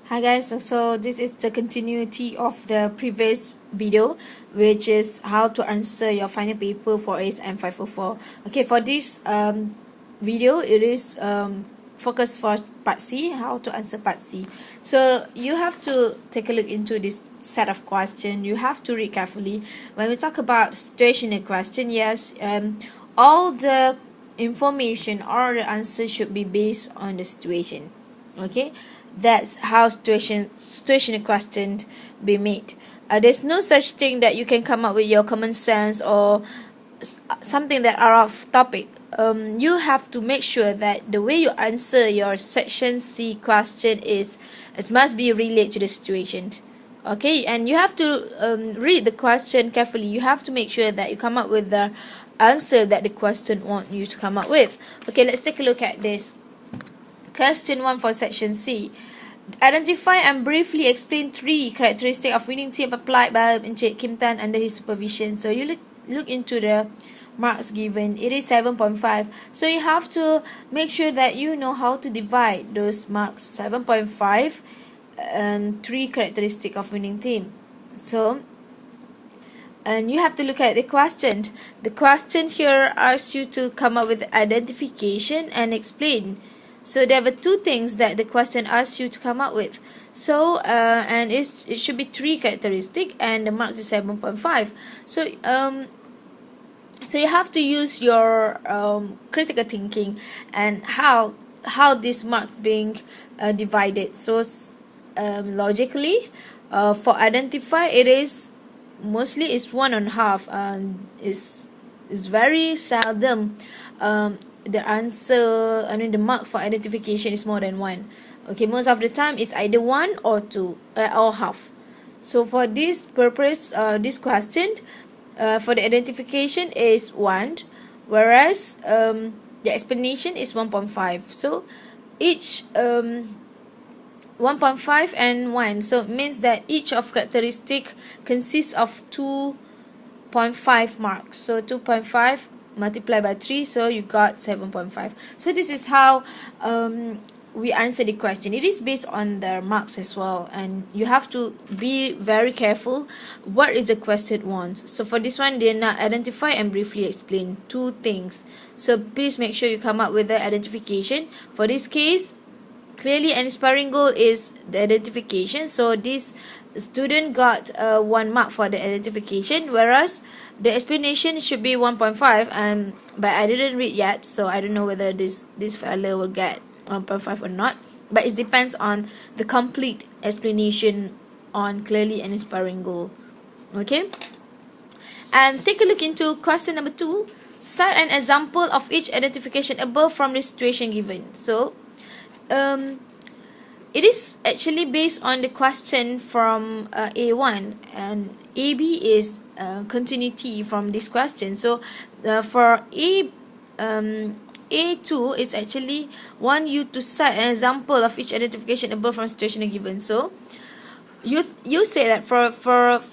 Hi guys, so this is the continuity of the previous video, which is how to answer your final paper for asm504. Okay, for this video, it is focused for part C, how to answer part C. So you have to take a look into this set of questions. You have to read carefully. When we talk about situational question, yes, all the information or the answer should be based on the situation. Okay, that's how situational questions be made. There's no such thing that you can come up with your common sense or something that are off topic. You have to make sure that the way you answer your section C question is it must be related to the situation. Okay, and you have to read the question carefully. You have to make sure that you come up with the answer that the question want you to come up with. Okay, let's take a look at this. Question 1 for section C. Identify and briefly explain 3 characteristics of winning team applied by Encik Kim Tan under his supervision. So you look into the marks given. It is 7.5. So you have to make sure that you know how to divide those marks. 7.5 and 3 characteristics of winning team. So and you have to look at the question. The question here asks you to come up with identification and explain. So there were 2 things that the question asks you to come up with. So and it should be 3 characteristics, and the mark is 7.5. So you have to use your critical thinking and how this marks being divided. So logically, for identify, it is mostly is 1.5, and is very seldom the answer, the mark for identification is more than 1. Okay, most of the time it's either 1 or 2 or half. So for this purpose, this question, for the identification is 1, whereas the explanation is 1.5. So each 1.5 and 1, so it means that each of characteristic consists of 2.5 marks. So 2.5 multiplied by 3, so you got 7.5. So this is how we answer the question. It is based on the marks as well, and you have to be very careful what is the question wants. So for this one, they not identify and briefly explain 2 things. So please make sure you come up with the identification. For this case, clearly an inspiring goal is the identification, so this student got 1 mark for the identification, whereas the explanation should be 1.5, and but I didn't read yet, so I don't know whether this fellow will get 1.5 or not, but it depends on the complete explanation on clearly an inspiring goal. Okay, and take a look into question number 2. Cite an example of each identification above from the situation given. So it is actually based on the question from A1, and AB is continuity from this question. So for A2 is actually want you to cite an example of each identification above from situation given. So you say that for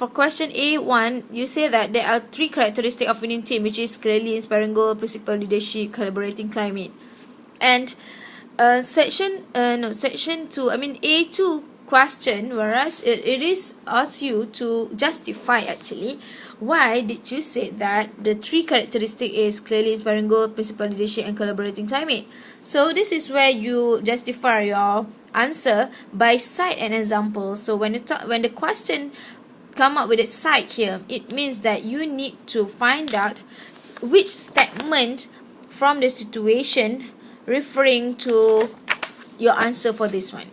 question A1, you say that there are 3 characteristics of winning team, which is clearly inspiring goal, principle, leadership, collaborating climate. And section 2, A2 question, whereas it is asks you to justify actually why did you say that the 3 characteristic is clearly inspiring goal, principle, leadership, and collaborating climate. So this is where you justify your answer by cite an example. So when the question come up with a cite here, it means that you need to find out which statement from the situation referring to your answer for this one,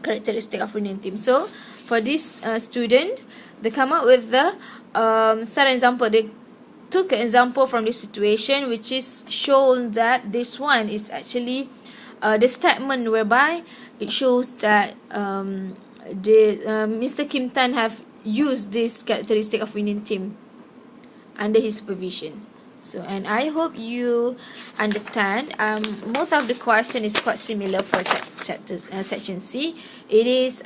characteristic of winning team. So for this student, they come up with the certain example. They took an example from this situation, which is shown that this one is actually the statement whereby it shows that Mr. Kim Tan have used this characteristic of winning team under his supervision. So, and I hope you understand. Most of the question is quite similar for section C. It is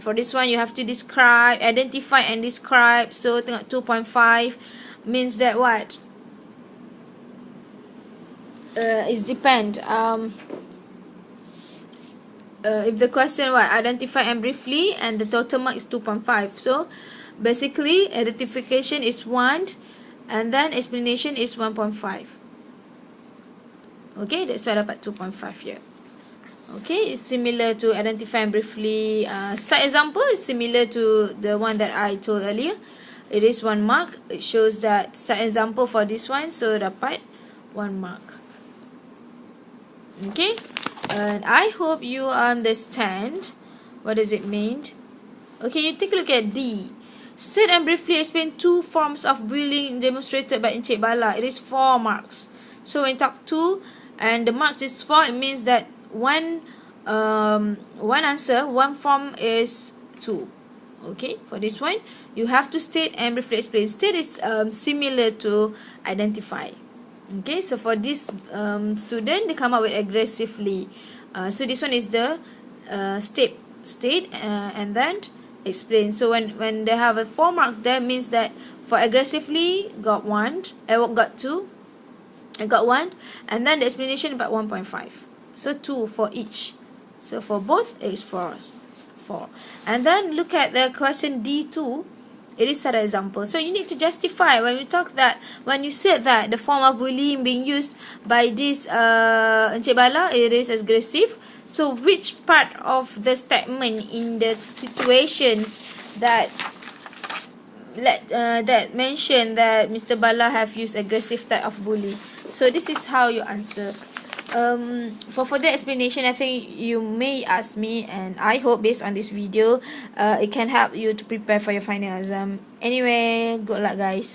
for this one you have to describe, identify and describe. So 2.5 means that what? It depend. if the question what identify and briefly, and the total mark is 2.5. So basically identification is 1 and then explanation is 1.5. Okay, that's why I dapat 2.5 here. Okay, it's similar to identify and briefly. Side example is similar to the one that I told earlier. It is 1 mark. It shows that side example for this one, so dapat 1 mark. Okay, and I hope you understand what does it mean. Okay, you take a look at D. State and briefly explain 2 forms of bullying demonstrated by Encik Bala. It is 4 marks. So when you talk 2 and the marks is 4, it means that one answer, one form is 2. Okay, for this one, you have to state and briefly explain. State is similar to identify. Okay, so for this student, they come up with aggressively. So this one is the state and then explain. So when they have a 4 marks, that means that for aggressively got 1, got 2, I got 1, and then the explanation about 1.5. So 2 for each. So for both it's 4. And then look at the question D2. It is an example. So you need to justify when you said that the form of bullying being used by this Encik Bala, it is aggressive. So which part of the statement in the situations that mention that Mr. Bala have used aggressive type of bully? So this is how you answer. For further explanation, I think you may ask me, and I hope based on this video, it can help you to prepare for your final exam. Anyway, good luck guys.